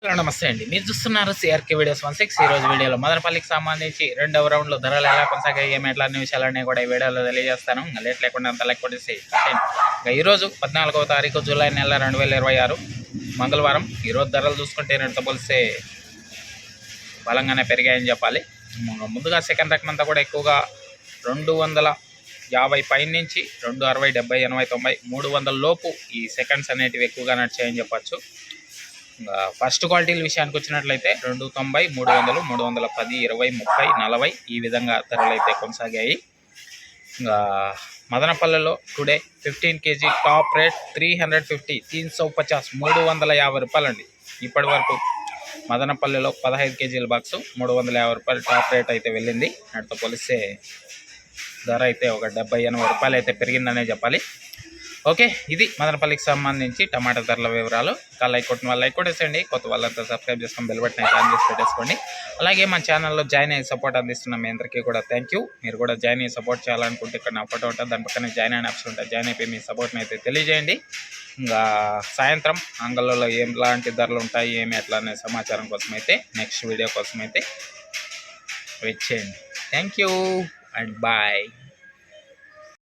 నమస్తే అండి, మీరు చూస్తున్నారు సిఆర్కే వీడియోస్ 16. ఈ రోజు వీడియోలో మదనపల్లికి సంబంధించి రెండవ రౌండ్లో ధరలు ఎలా కొనసాగాయి, ఏమి ఎట్లా అన్ని విషయాలన్నీ కూడా ఈ వీడియోలో తెలియజేస్తాను. ఇంకా లేట్ లేకుండా అంత లైక్ కొట్టేసి ఇంకా ఈరోజు 14వ తారీఖు జూలై నెల 2026 మంగళవారం. ఈరోజు ధరలు చూసుకుంటే రెండుతో పోలిస్తే బలంగానే పెరిగాయని చెప్పాలి. ముందుగా సెకండ్ రకం అంతా కూడా ఎక్కువగా 250 పైన నుంచి 260, 70, 80, 90, 300 లోపు ఈ సెకండ్స్ అనేటివి ఎక్కువగా నడిచాయని చెప్పచ్చు. ఫస్ట్ క్వాలిటీల విషయానికి వచ్చినట్లయితే 290, 300, 310, 20, 30, 40 ఈ విధంగా ధరలు అయితే కొనసాగాయి. ఇంకా మదనపల్లెలో టుడే 15 kg టాప్ రేట్ 350, 350, 350 రూపాయలండి. ఇప్పటి వరకు మదనపల్లెలో 15 kgల బాక్సు 350 రూపాయలు టాప్ రేట్ అయితే వెళ్ళింది. వాటితో పోలిస్తే ధర అయితే ఒక 70-80 రూపాయలు అయితే పెరిగిందనే చెప్పాలి. ఓకే, ఇది మదనపల్లికి సంబంధించి టమాటా ధరల వివరాలు. ఇంకా లైక్ కొట్టిన వాళ్ళు లైక్ కొట్టేసండి, కొత్త వాళ్ళంతా సబ్స్క్రైబ్ చేసుకొని బెల్ బటన్ అయితే ఆన్ చేసి పెట్టేసుకోండి. అలాగే మన ఛానల్లో జాయిన్ అయ్యి సపోర్ట్ అందిస్తున్న మీ అందరికీ కూడా థ్యాంక్ యూ. మీరు కూడా జాయిన్ అయ్యి సపోర్ట్ చేయాలనుకుంటే ఇక్కడ నా ఫోటో ఉంటుంది, దాని పక్కన జాయిన్ అయిన ఆప్షన్ ఉంటుంది. జాయిన్ అయిపోయి మీ సపోర్ట్ని అయితే తెలియజేయండి. ఇంకా సాయంత్రం అంగళ్ళలో ఎలాంటి ధరలు ఉంటాయి ఏమి ఎట్లా అనే సమాచారం కోసం అయితే నెక్స్ట్ వీడియో కోసం అయితే వెయిట్ చేయండి. Thank you and bye.